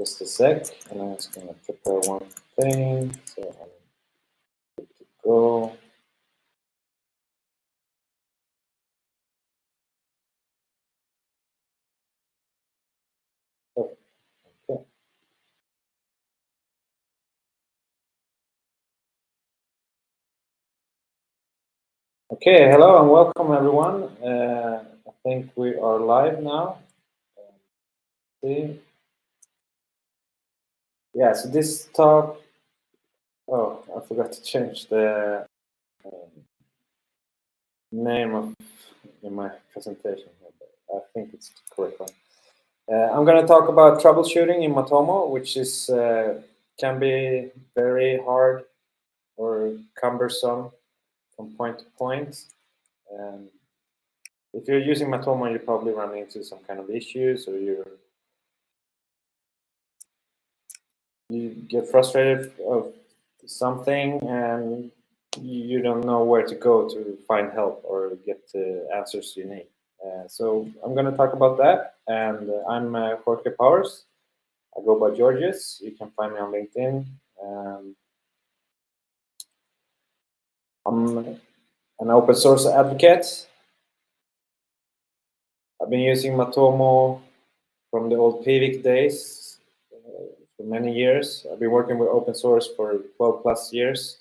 Just a sec, and I'm just gonna prepare one thing, so I'm good to go. Oh, okay. Okay, hello and welcome everyone. I think we are live now. See? Yeah, so this talk, oh, I forgot to change the name of in my presentation. I think it's the correct one. I'm going to talk about troubleshooting in Matomo, which is can be very hard or cumbersome from point to point. If you're using Matomo, you probably run into some kind of issues, or you get frustrated of something and you don't know where to go to find help or get the answers you need. So I'm going to talk about that, and I'm Jorge Powers. I go by Jorge. You can find me on LinkedIn. I'm an open source advocate. I've been using Matomo from the old PVIC days for many years. I've been working with open source for 12 plus years.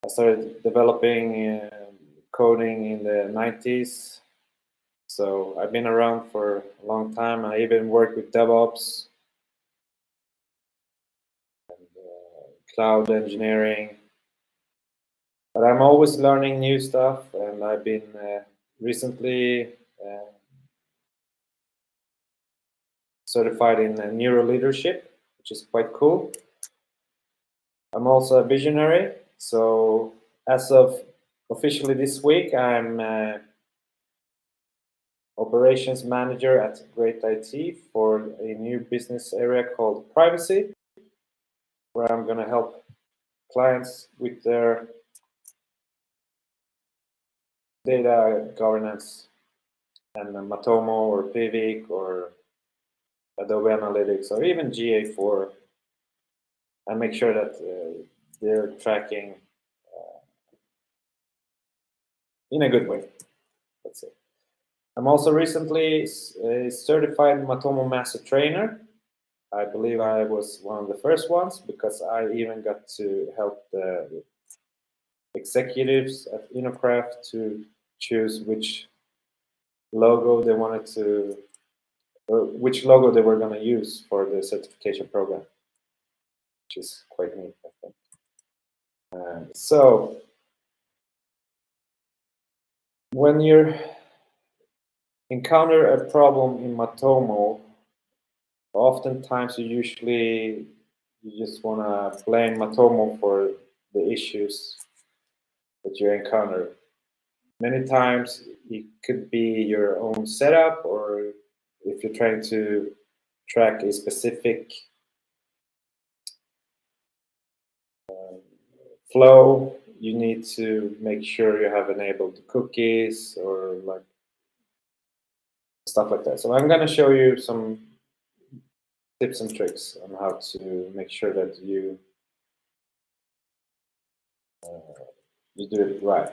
I started developing coding in the 90s. So I've been around for a long time. I even worked with DevOps and cloud engineering. But I'm always learning new stuff, and I've been recently certified in neuro leadership, which is quite cool. I'm also a visionary. So as of officially this week, I'm operations manager at Great IT for a new business area called privacy, where I'm going to help clients with their data governance and Matomo or PVIC or Adobe Analytics or even GA4, and make sure that they're tracking in a good way. That's it. I'm also recently a certified Matomo Master Trainer. I believe I was one of the first ones because I even got to help the executives at InnoCraft to choose which logo they wanted to, or which logo they were going to use for the certification program, which is quite neat, I think. So when you encounter a problem in Matomo, oftentimes you just want to blame Matomo for the issues that you encounter. Many times it could be your own setup, or if you're trying to track a specific flow, you need to make sure you have enabled cookies or like stuff like that. So I'm going to show you some tips and tricks on how to make sure that you do it right.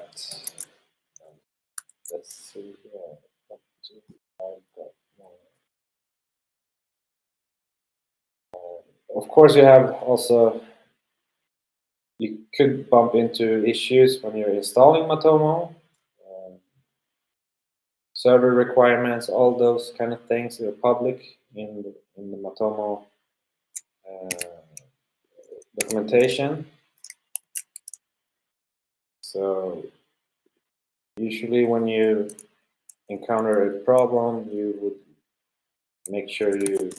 Let's see here. Of course, you have also, you could bump into issues when you're installing Matomo. Server requirements, all those kind of things are public in the Matomo documentation. So usually when you encounter a problem, you would make sure you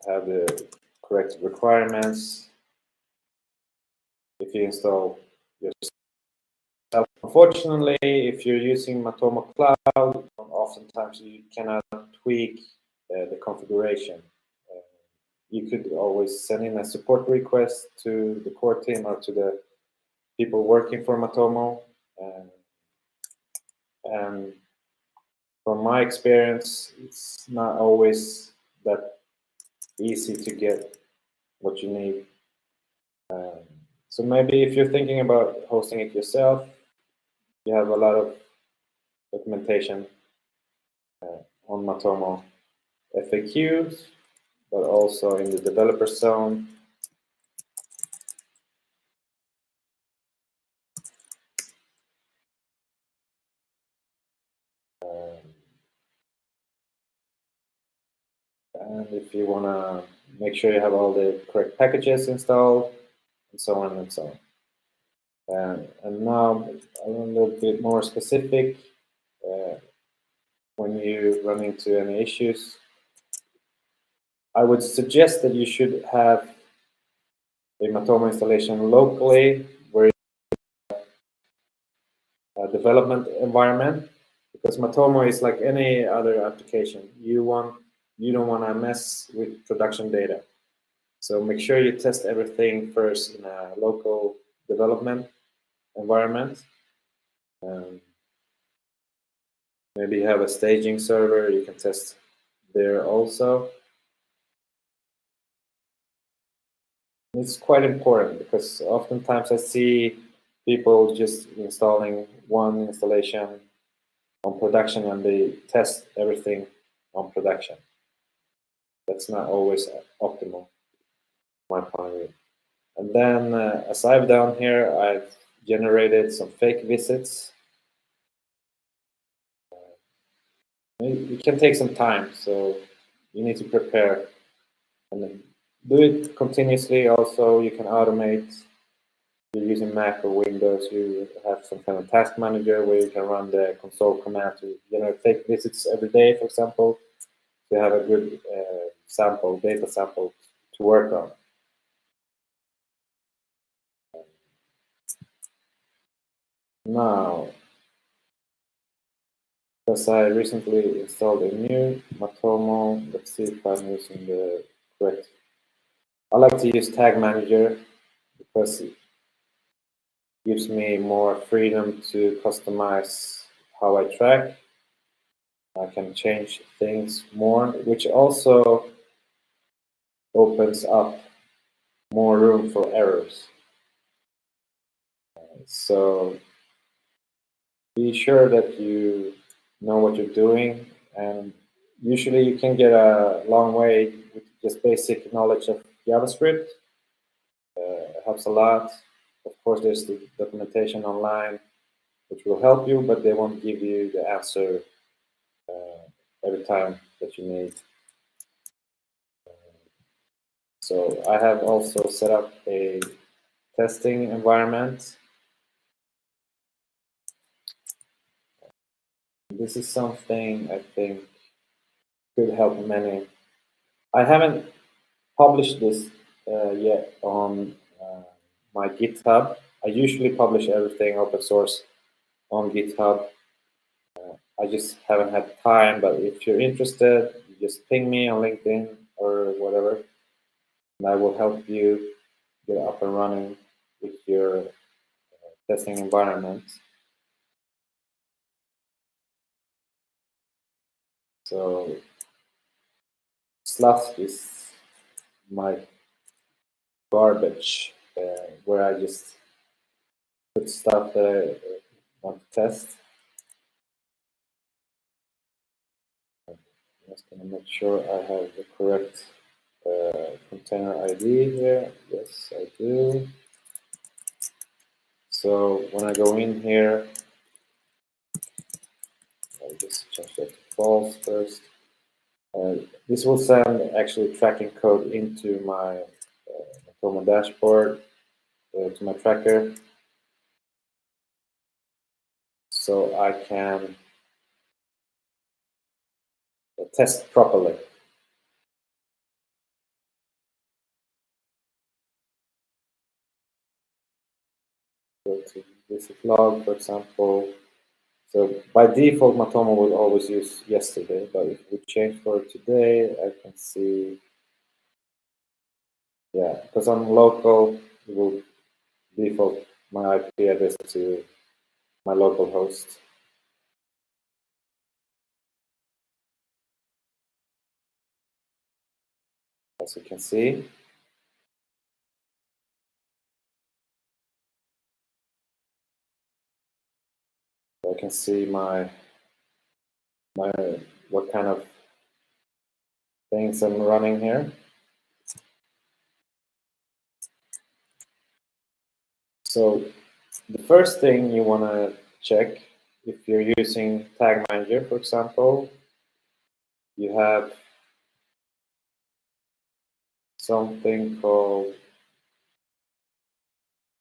have the correct requirements if you install yourself. Unfortunately, if you're using Matomo Cloud, oftentimes you cannot tweak the configuration. You could always send in a support request to the core team or to the people working for Matomo. And from my experience, it's not always that easy to get what you need. So maybe if you're thinking about hosting it yourself, you have a lot of documentation on Matomo FAQs, but also in the developer zone. And if you want to make sure you have all the correct packages installed, and so on and so on. And now a little bit more specific. When you run into any issues, I would suggest that you should have a Matomo installation locally, where a development environment, because Matomo is like any other application. You don't want to mess with production data. So make sure you test everything first in a local development environment. Maybe you have a staging server, you can test there also. It's quite important because oftentimes I see people just installing one installation on production and they test everything on production. That's not always optimal, my point of view. And then as I've done here, I've generated some fake visits. It can take some time, so you need to prepare and then do it continuously. Also, you can automate. If you're using Mac or Windows, you have some kind of task manager where you can run the console command to generate fake visits every day, for example. To have a good data sample to work on. Now, because I recently installed a new Matomo, let's see if I'm using the correct. I like to use Tag Manager because it gives me more freedom to customize how I track. I can change things more, which also opens up more room for errors. So be sure that you know what you're doing, and usually you can get a long way with just basic knowledge of JavaScript. It helps a lot. Of course, there's the documentation online which will help you, but they won't give you the answer every time that you need. So I have also set up a testing environment. This is something I think could help many. I haven't published this yet on my GitHub. I usually publish everything open source on GitHub. I just haven't had time, but if you're interested, just ping me on LinkedIn or whatever, and I will help you get up and running with your testing environment. So Slush is my garbage where I just put stuff that I want to test. I'm just going to make sure I have the correct container ID here. Yes, I do. So when I go in here, I'll just change that to false first. This will send actually tracking code into my Matomo dashboard, to my tracker, so I can test properly. Go to visit log, for example. So by default, Matomo will always use yesterday, but if we change for today, I can see, yeah, because I'm local, it will default my IP address to my local host. as you can see. I can see my what kind of things I'm running here. So the first thing you want to check, if you're using Tag Manager, for example, you have something called,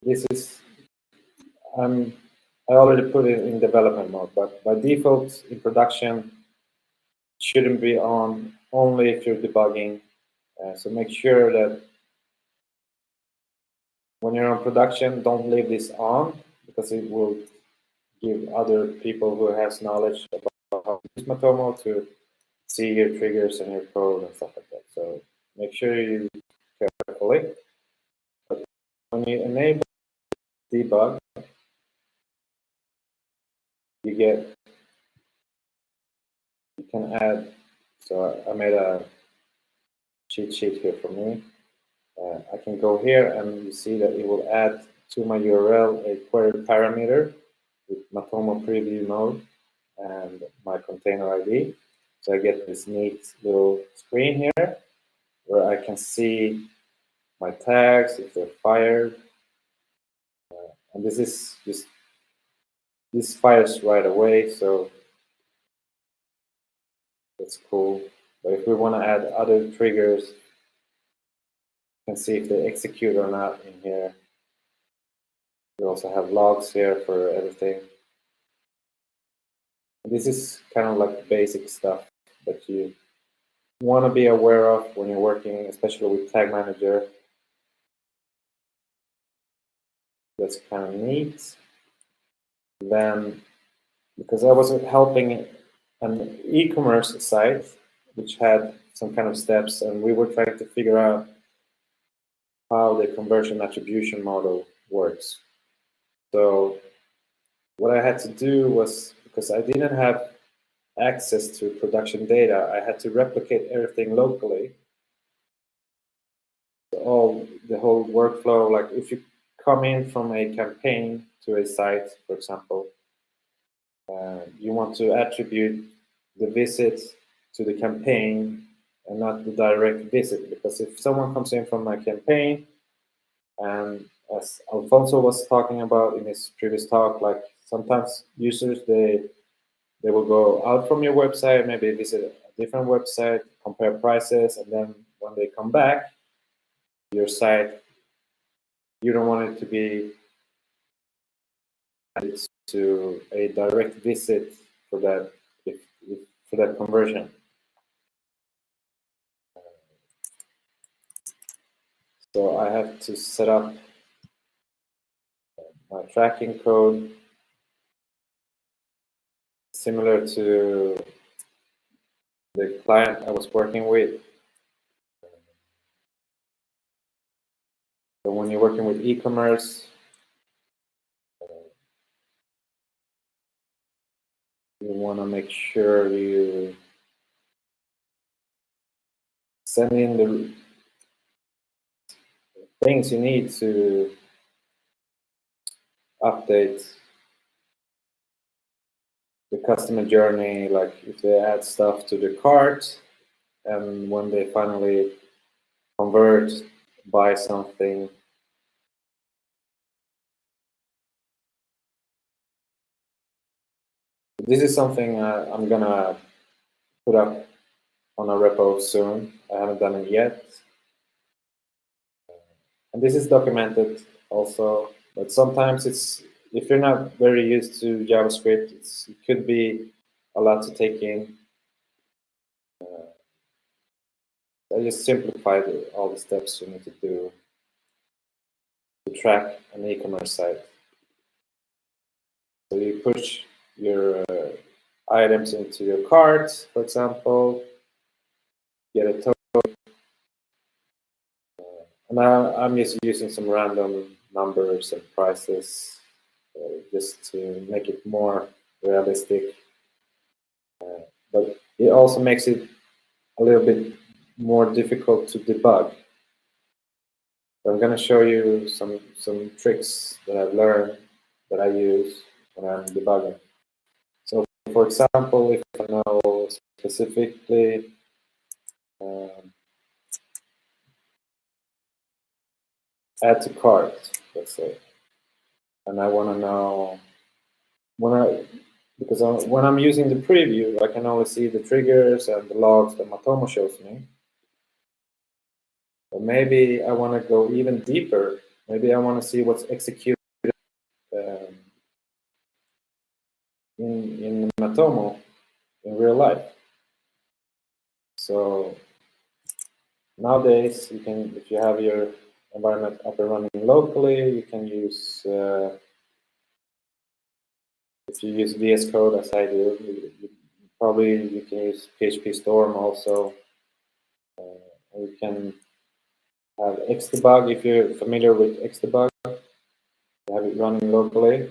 this is, I already put it in development mode, but by default in production, it shouldn't be on only if you're debugging. So make sure that when you're on production, don't leave this on, because it will give other people who has knowledge about how to use Matomo to see your triggers and your code and stuff like that. So make sure you use it carefully. But when you enable debug, you can add. So I made a cheat sheet here for me. I can go here and you see that it will add to my URL a query parameter with Matomo preview mode and my container ID. So I get this neat little screen here where I can see my tags, if they're fired. And this is just, this fires right away, so that's cool. But if we want to add other triggers, you can see if they execute or not in here. We also have logs here for everything. This is kind of like basic stuff that you want to be aware of when you're working, especially with Tag Manager. That's kind of neat. Then, because I was helping an e-commerce site which had some kind of steps, and we were trying to figure out how the conversion attribution model works. So what I had to do was, because I didn't have access to production data, I had to replicate everything locally. The whole workflow, like if you come in from a campaign to a site, for example, you want to attribute the visit to the campaign and not the direct visit, because if someone comes in from my campaign, and as Alfonso was talking about in his previous talk, like sometimes users, they will go out from your website, maybe visit a different website, compare prices, and then when they come back to your site, you don't want it to be added to a direct visit for that, for that conversion. So I have to set up my tracking code similar to the client I was working with. So when you're working with e-commerce, you want to make sure you send in the things you need to update the customer journey, like if they add stuff to the cart, and when they finally convert, buy something. This is something I'm gonna put up on a repo soon. I haven't done it yet. And this is documented also, but sometimes it's, if you're not very used to JavaScript, it could be a lot to take in. I just simplified all the steps you need to do to track an e-commerce site. So you push your items into your cart, for example, get a total, and I'm just using some random numbers and prices just to make it more realistic. But it also makes it a little bit more difficult to debug. I'm going to show you some tricks that I've learned that I use when I'm debugging. So, for example, if I know specifically add to cart, let's say, and I want to know when I'm using the preview, I can only see the triggers and the logs that Matomo shows me. But maybe I want to go even deeper. Maybe I want to see what's executed in Matomo in real life. So nowadays, you can, if you have your environment up and running locally, you can use, if you use VS Code as I do, probably you can use PHP Storm also. You can have Xdebug if you're familiar with Xdebug. You have it running locally.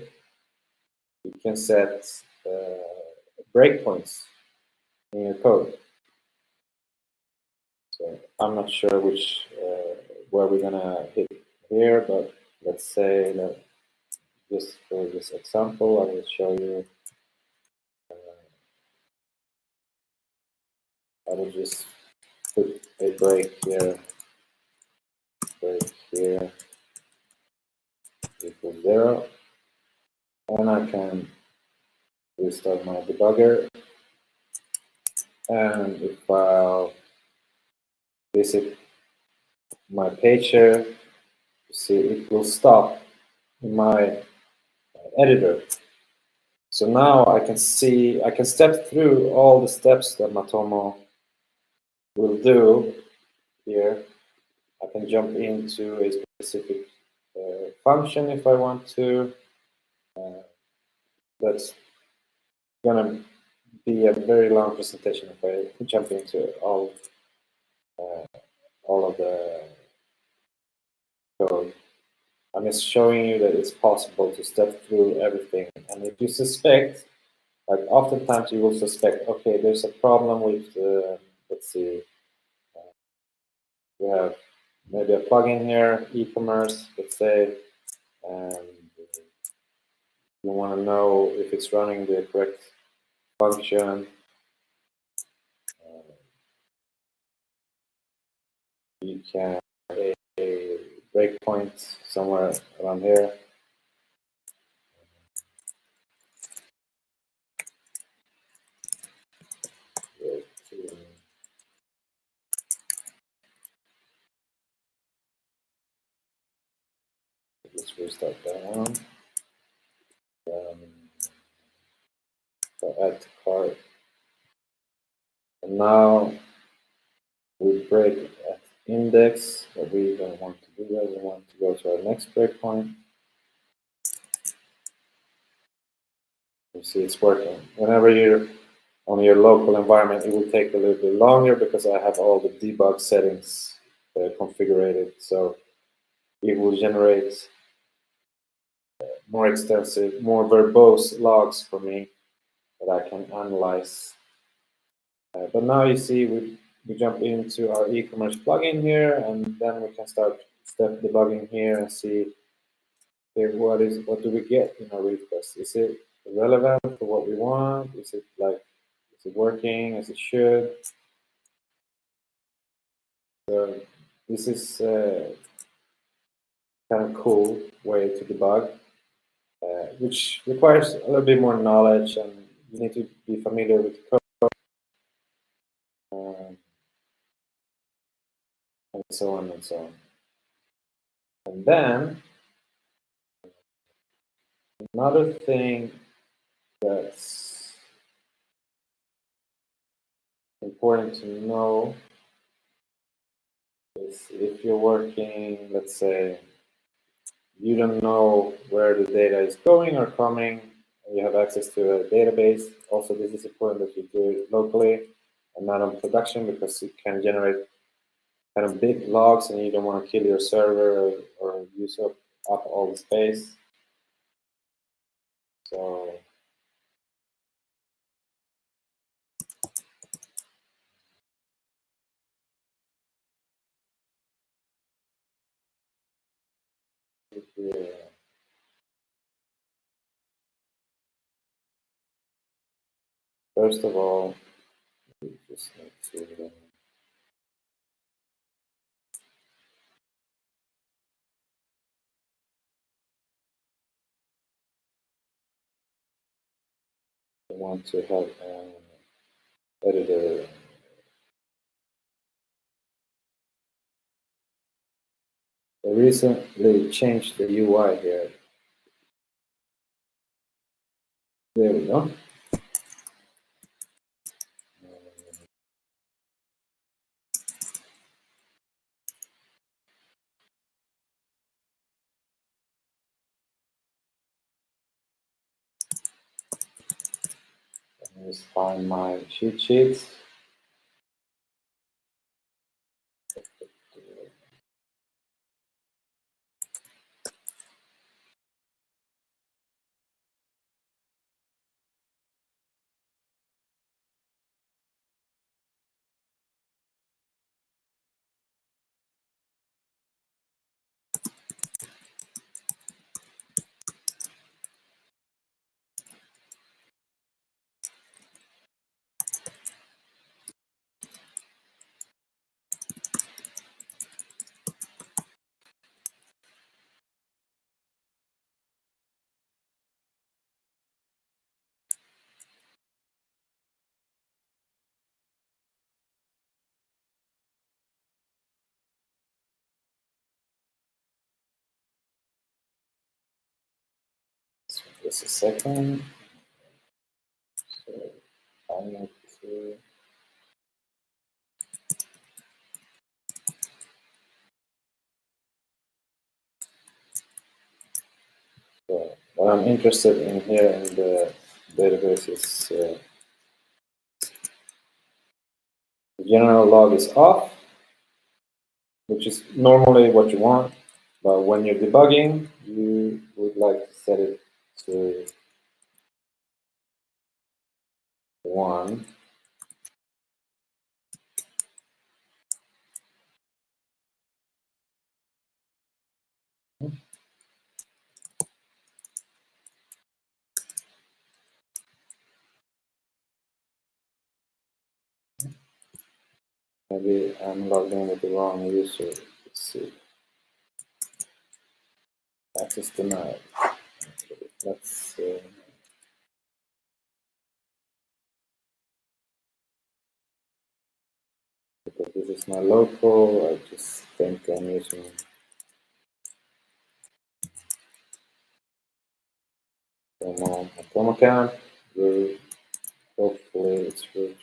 You can set breakpoints in your code. So I'm not sure which where we're gonna hit here, but let's say that just for this example, I will show you. I will just put a break here equals 0, and I can restart my debugger. And if I'll visit my page here, you see it will stop in my editor. So now I can see, I can step through all the steps that Matomo will do here. I can jump into a specific function if I want to. That's gonna be a very long presentation if I jump into all of the code. I'm just showing you that it's possible to step through everything. And if you suspect, like oftentimes you will suspect, okay, there's a problem with, let's see, we have maybe a plugin here, e-commerce, let's say, and you want to know if it's running the correct function. You can have a breakpoint somewhere around here. Let's restart that one. So add to cart. And now we break at index, but we don't want to do that. We want to go to our next breakpoint. You see it's working. Whenever you're on your local environment, it will take a little bit longer because I have all the debug settings configured. So it will generate more extensive, more verbose logs for me that I can analyze. But now you see we jump into our e-commerce plugin here, and then we can start step debugging here and see okay, what do we get in our request? Is it relevant for what we want? Is it working as it should? So this is kind of cool way to debug, which requires a little bit more knowledge, and you need to be familiar with the code, and so on and so on. And then another thing that's important to know is if you're working, let's say, you don't know where the data is going or coming, and you have access to a database. Also, this is important that you do it locally and not on production because it can generate kind of big logs and you don't want to kill your server or use up all the space. So here. First of all, we just need to want to have an editor. I recently changed the UI here. There we go. Let's find my cheat sheets. Just a second. So I need to. So what I'm interested in here in the database is the general log is off, which is normally what you want, but when you're debugging, you would like to set it to 1. Maybe I'm logged in with the wrong user. Let's see. Access denied. Let's because this is my local, I just think I'm using Matomo account. Hopefully it's root.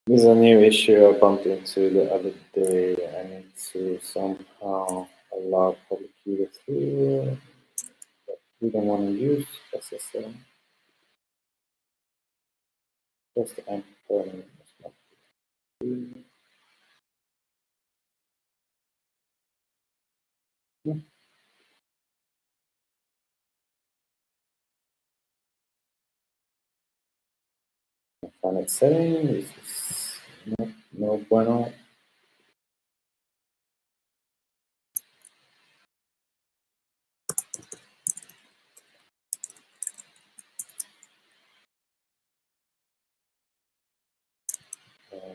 This is a new issue I bumped into the other day. I need to somehow allow public key to through. But we don't want to use SSL. Just enter. Finite setting. This is no bueno.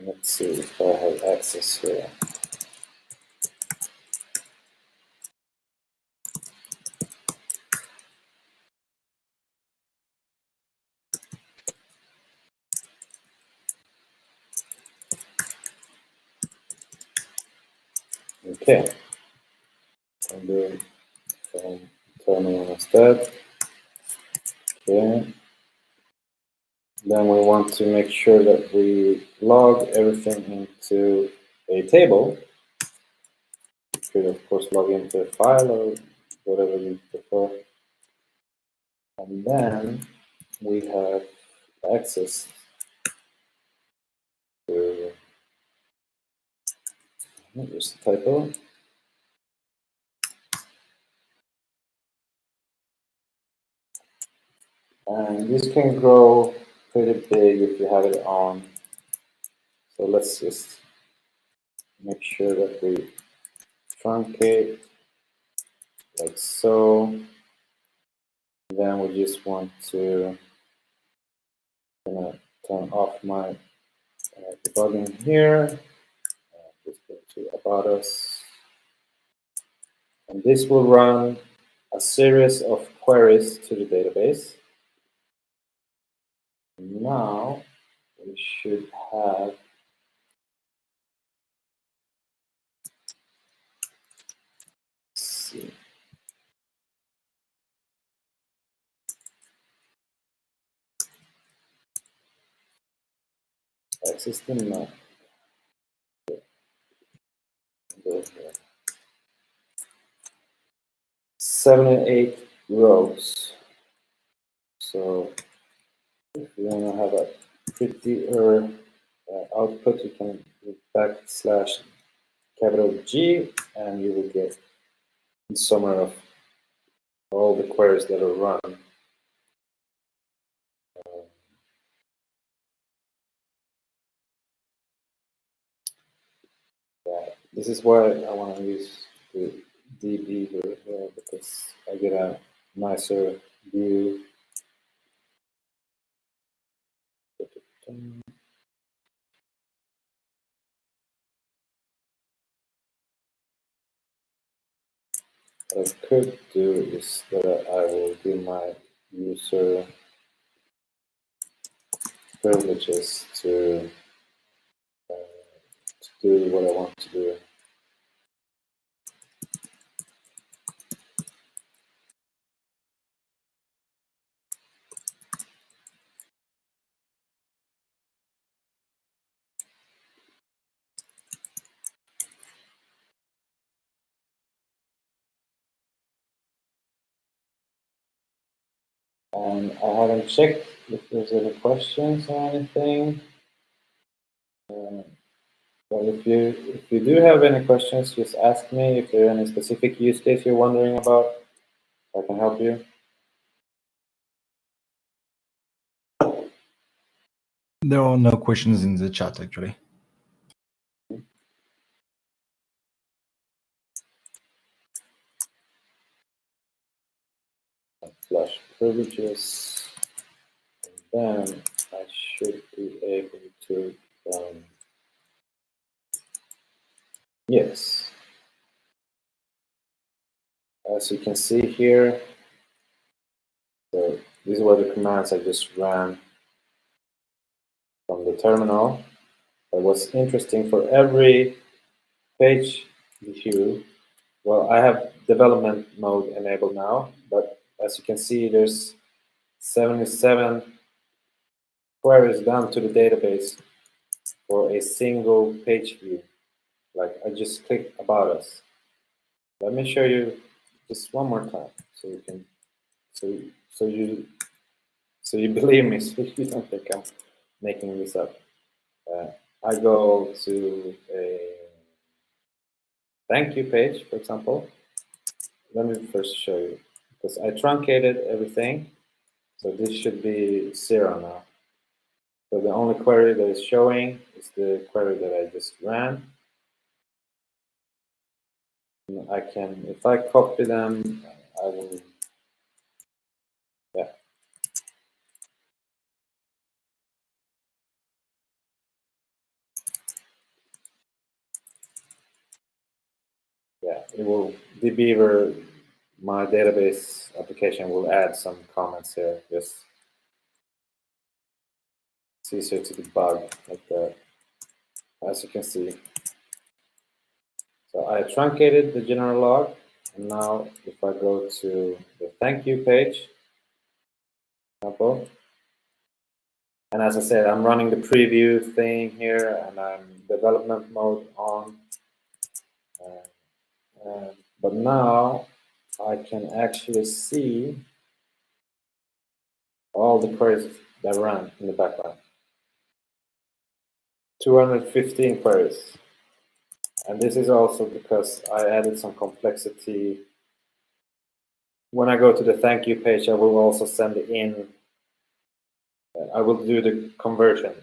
Let's see if I have access here. Okay. I'll do it from terminal instead. Okay. Then we want to make sure that we log everything into a table. You could, of course, log into a file or whatever you prefer. And then we have access to, just a typo. And this can grow pretty big if you have it on. So let's just make sure that we truncate like so. Then we just want to turn off my debugging here. Just go to About Us. And this will run a series of queries to the database. Now we should have system map. 78 rows. So if you want to have a prettier output, you can do \G and you will get a summary of all the queries that are run. This is why I want to use the dbeaver here, because I get a nicer view. What I could do is that I will give my user privileges to do what I want to do. And I haven't checked if there's any questions or anything. But if you do have any questions, just ask me. If there are any specific use case you're wondering about, I can help you. There are no questions in the chat, actually. Flash privileges, and then I should be able to yes. As you can see here, so these were the commands I just ran from the terminal. But what's interesting, for every page view, well, I have development mode enabled now, but as you can see, there's 77 queries done to the database for a single page view. Like I just clicked About Us. Let me show you just one more time, so you can, so you believe me, so you don't think I'm making this up. I go to a thank you page, for example. Let me first show you, because I truncated everything, so this should be 0 now. So the only query that is showing is the query that I just ran. And I can, if I copy them, I will, yeah. Yeah, it will, dbeaver, my database application will add some comments here. Just it's easier to debug like that, as you can see. So I truncated the general log, and now if I go to the thank you page, example, and as I said, I'm running the preview thing here, and I'm development mode on. But now I can actually see all the queries that run in the background. 215 queries. And this is also because I added some complexity. When I go to the thank you page, I will also send in I will do the conversion.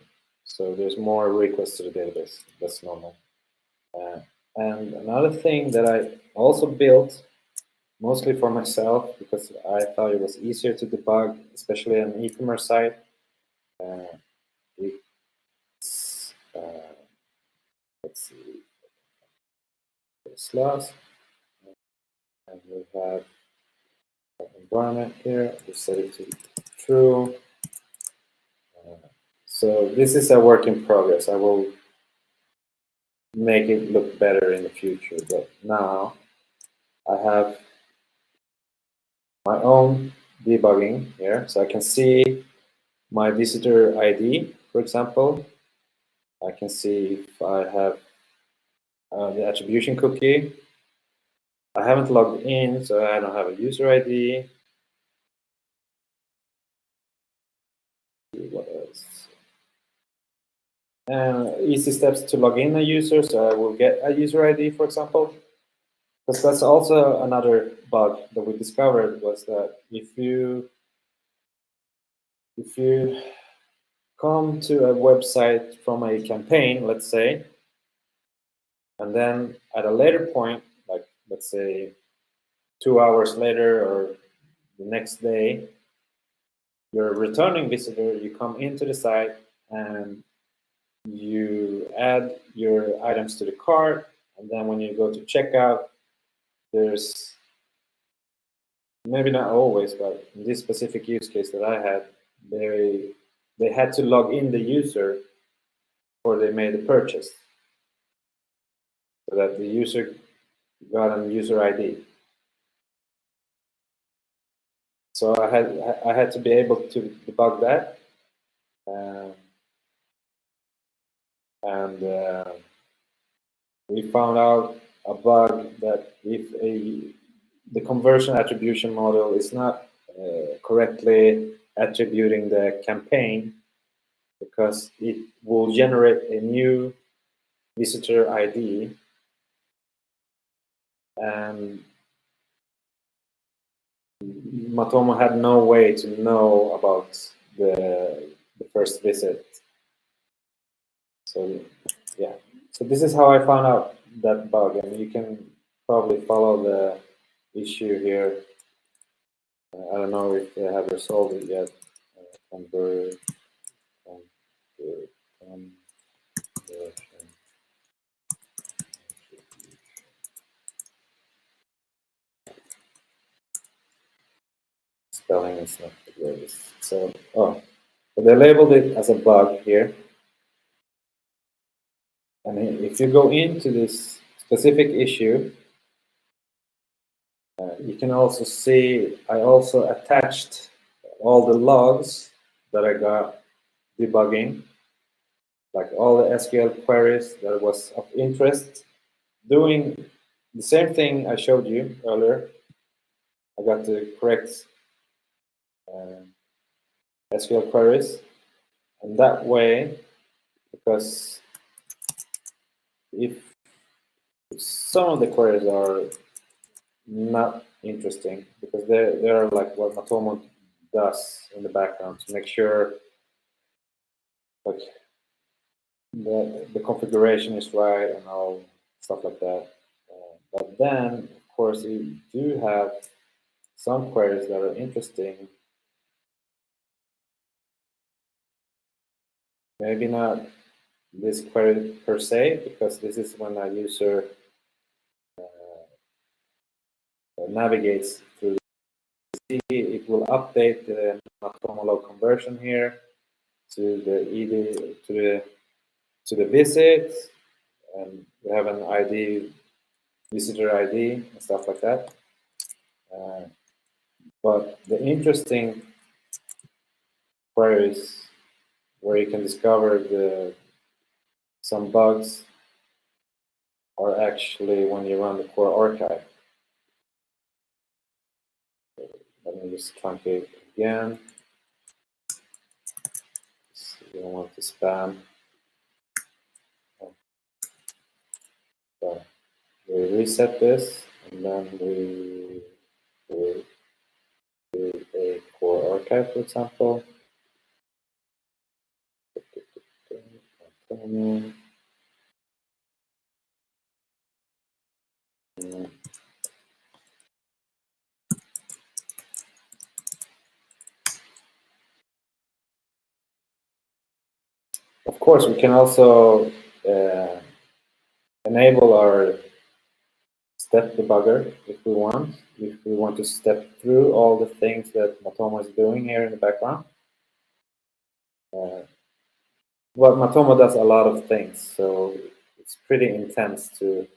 So there's more requests to the database. That's normal. And another thing that I also built, mostly for myself, because I thought it was easier to debug, especially on e-commerce site. It's, let's see, slash, and we have an environment here. We set it to true. So this is a work in progress. I will make it look better in the future, but now I have my own debugging here, so I can see my visitor ID, for example. I can see if I have the attribution cookie. I haven't logged in, so I don't have a user ID. What else? Easy steps to log in a user, so I will get a user ID, for example. Because that's also another bug that we discovered, was that if you come to a website from a campaign, let's say, and then at a later point, like let's say 2 hours later or the next day, you're a returning visitor, you come into the site and you add your items to the cart, and then when you go to checkout, there's, maybe not always, but in this specific use case that I had, they had to log in the user before they made the purchase, so that the user got a user ID. So I had to be able to debug that, and we found out a bug that if the conversion attribution model is not correctly attributing the campaign, because it will generate a new visitor ID, and Matomo had no way to know about the first visit. So yeah, so this is how I found out that bug, and you can probably follow the issue here. I don't know if they have resolved it yet. Conversion. Spelling is not the greatest. So, but they labeled it as a bug here. And if you go into this specific issue, you can also see I also attached all the logs that I got debugging, like all the SQL queries that was of interest, doing the same thing I showed you earlier. I got the correct SQL queries, and that way, because if some of the queries are not interesting, because they're like what Matomo does in the background to make sure like the configuration is right and all stuff like that. But then, of course, you do have some queries that are interesting. Maybe not this query per se, because this is when a user navigates through the C, it will update the Matomo log conversion here to the ED to the visit, and we have an ID, visitor ID, and stuff like that. But the interesting queries where you can discover some bugs are actually when you run the core archive. Let me just truncate again. So you don't want to spam. So we reset this, and then we do a core archive, for example. Of course, we can also enable our step debugger if we want. If we want to step through all the things that Matomo is doing here in the background. Well, Matomo does a lot of things, so it's pretty intense to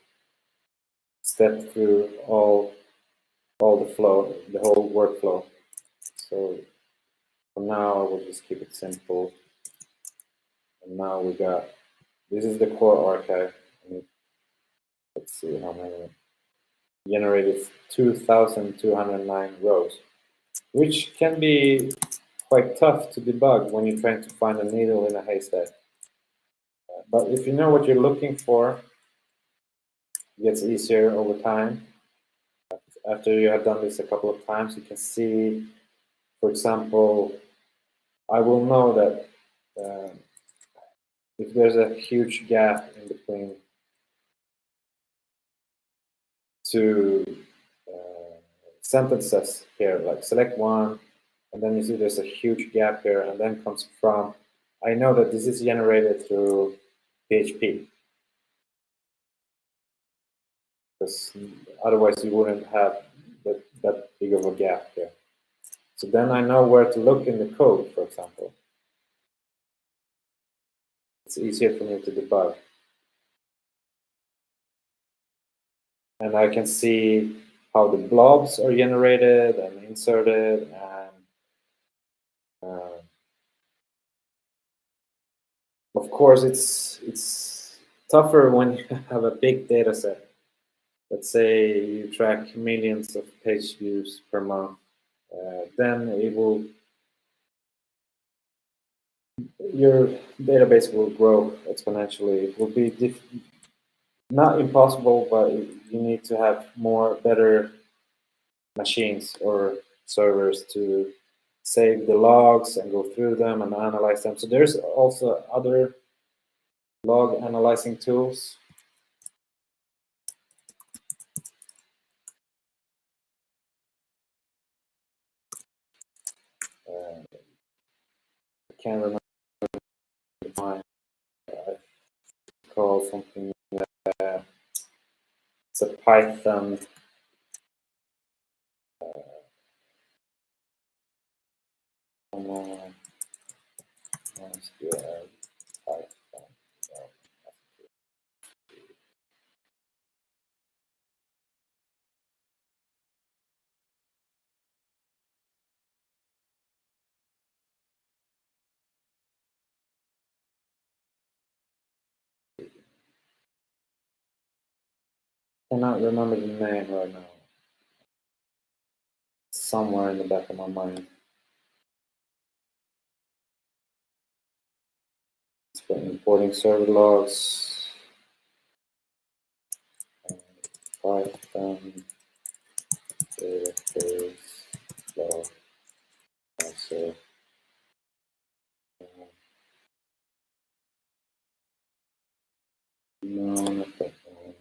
step through all the flow, the whole workflow. So for now, we'll just keep it simple. And now we got, this is the core archive. Let's see how many. Generated 2,209 rows, which can be quite tough to debug when you're trying to find a needle in a haystack. But if you know what you're looking for, it gets easier over time. After you have done this a couple of times, you can see, for example, I will know that if there's a huge gap in between two sentences here, like select one, and then you see there's a huge gap here, and then comes from, I know that this is generated through PHP. Because otherwise you wouldn't have that big of a gap here. So then I know where to look in the code, for example. It's easier for me to debug. And I can see how the blobs are generated and inserted, and of course it's tougher when you have a big data set. Let's say you track millions of page views per month, then it will, your database will grow exponentially. It will be not impossible, but you need to have better machines or servers to save the logs and go through them and analyze them. So there's also other log analyzing tools. I can't remember mine. I call something. It's a Python. Cannot remember the name right now. It's somewhere in the back of my mind. It's for importing server logs. Python database log. So, no, not that one.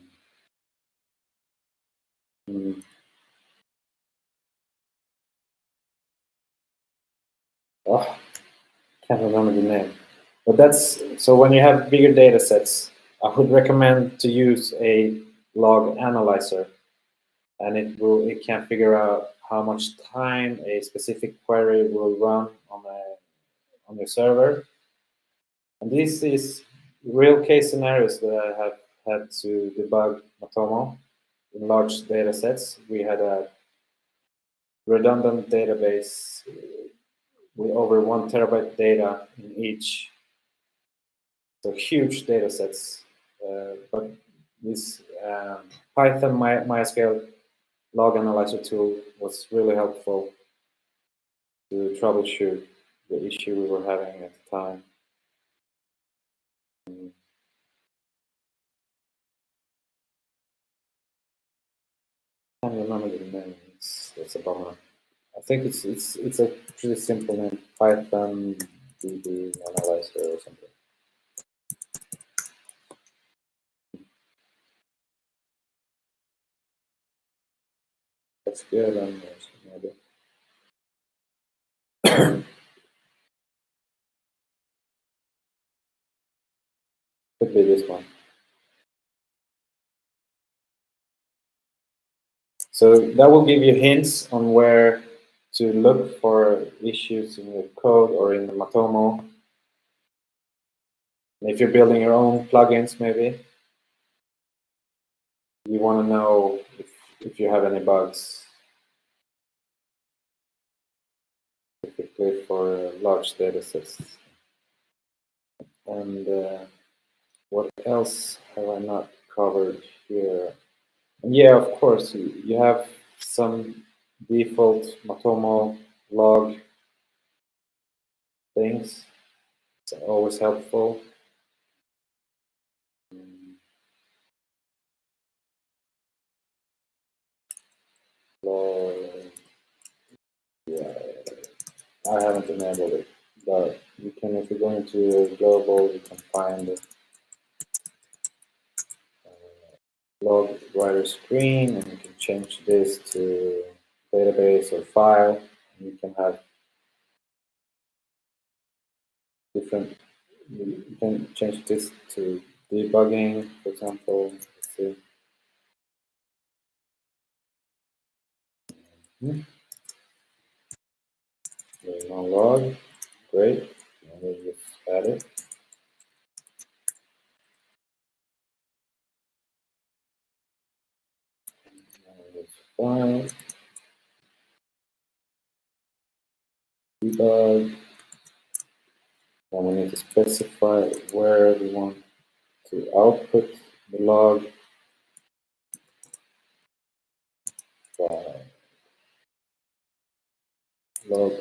Oh, can't remember the name. But that's, so when you have bigger data sets, I would recommend to use a log analyzer, and it can figure out how much time a specific query will run on your server. And this is real case scenarios that I have had to debug Matomo in large data sets. We had a redundant database with over 1 terabyte data in each. So huge data sets. But this Python MySQL log analyzer tool was really helpful to troubleshoot the issue we were having at the time. I can't remember the name. It's a bummer. I think it's a pretty simple name, Python DB analyzer or something. That's good. And maybe could be this one. So that will give you hints on where to look for issues in your code or in the Matomo. And if you're building your own plugins, maybe you want to know if you have any bugs, typically for large data sets. And what else have I not covered here? And yeah, of course, you have some default Matomo log things. It's always helpful. Yeah, I haven't enabled it, but you can, if you go into global, you can find log writer screen, and you can change this to database or file. And you can have different. You can change this to debugging, for example. Let's see. There's no log. Great. And we just add it. File. Debug. And we need to specify where we want to output the log. Log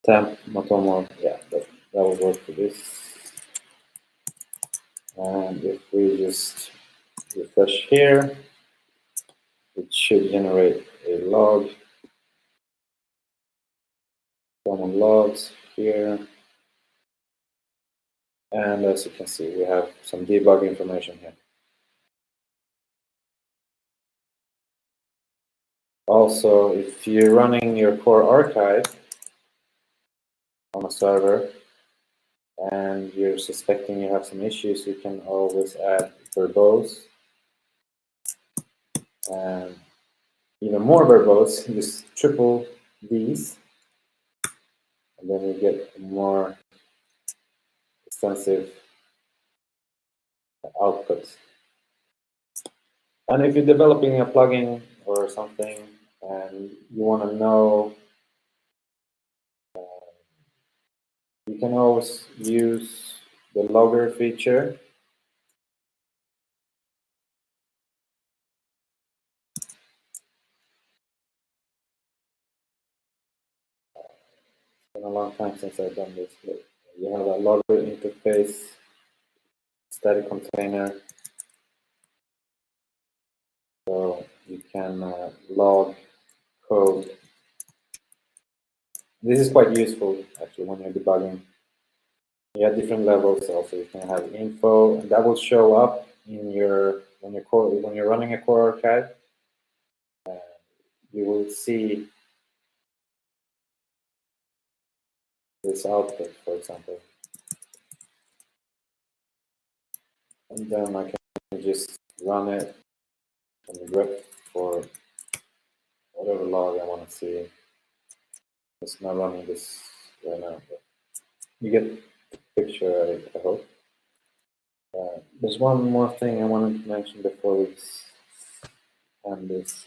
temp Matomo. Yeah, that will work for this. And if we just refresh here, it should generate a log. Common logs here. And as you can see, we have some debug information here. Also, if you're running your core archive on a server and you're suspecting you have some issues, you can always add verbose and even more verbose, just triple these, and then you get a more extensive output. And if you're developing a plugin or something and you want to know, you can always use the logger feature. It's been a long time since I've done this, but you have a logger interface, static container, so you can log code. This is quite useful actually when you're debugging. You have different levels also. You can have info, and that will show up in your when you're running a core archive. You will see this output, for example, and then I can just run it from the grep for whatever log I want to see. It's not running this right now, but you get the picture, I hope. There's one more thing I wanted to mention before we end this.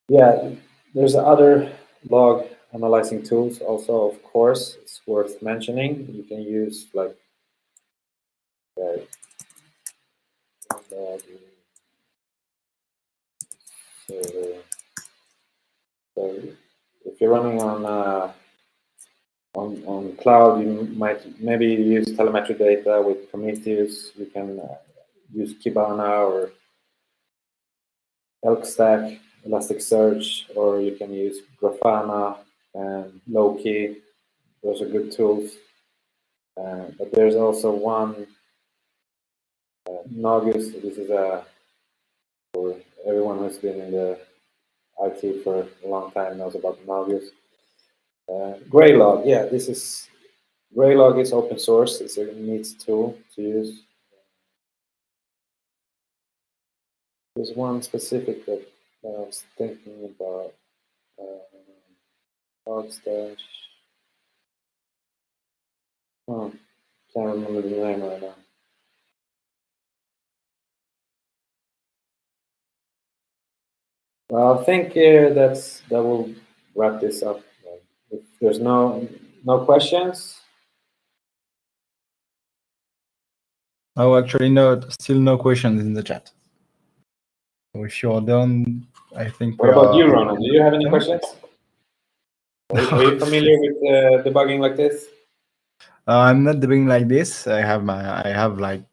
Yeah, there's other log analyzing tools also, of course. It's worth mentioning. You can use like so if you're running on cloud, you might maybe use telemetry data with Prometheus. You can use Kibana or Elk Stack, Elasticsearch, or you can use Grafana and Loki. Those are good tools. But there's also one Naugus, this is for everyone who's been in the IT for a long time knows about Naugus. Greylog, yeah, Greylog is open source. It's a neat tool to use. There's one specific that I was thinking about. Logstash. Oh, can't remember the name right now. Well, I think that will wrap this up. If there's no questions. Oh, actually, no, still no questions in the chat. So if you're done, I think What about you, Ronan? Do you have any questions? Are you familiar with debugging like this? I'm not debugging like this. I have like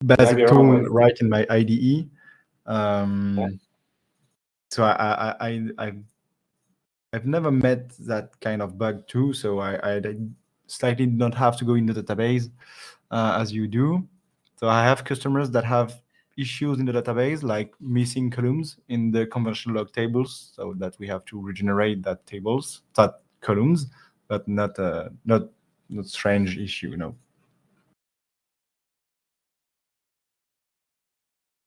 basic tool right in my IDE. So I've never met that kind of bug too. So I slightly don't have to go in the database as you do. So I have customers that have issues in the database, like missing columns in the conventional log tables, so that we have to regenerate that columns, but not strange issue, no.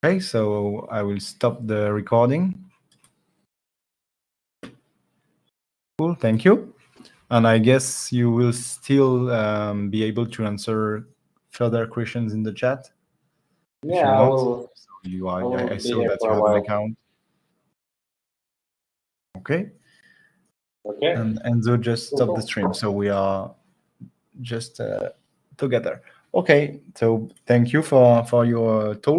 Okay, so I will stop the recording. Cool, thank you. And I guess you will still be able to answer further questions in the chat. Yeah, if you want. So I saw that you have an account. Okay. Okay. And so just stop the stream. So we are just together. Okay. So thank you for your talk.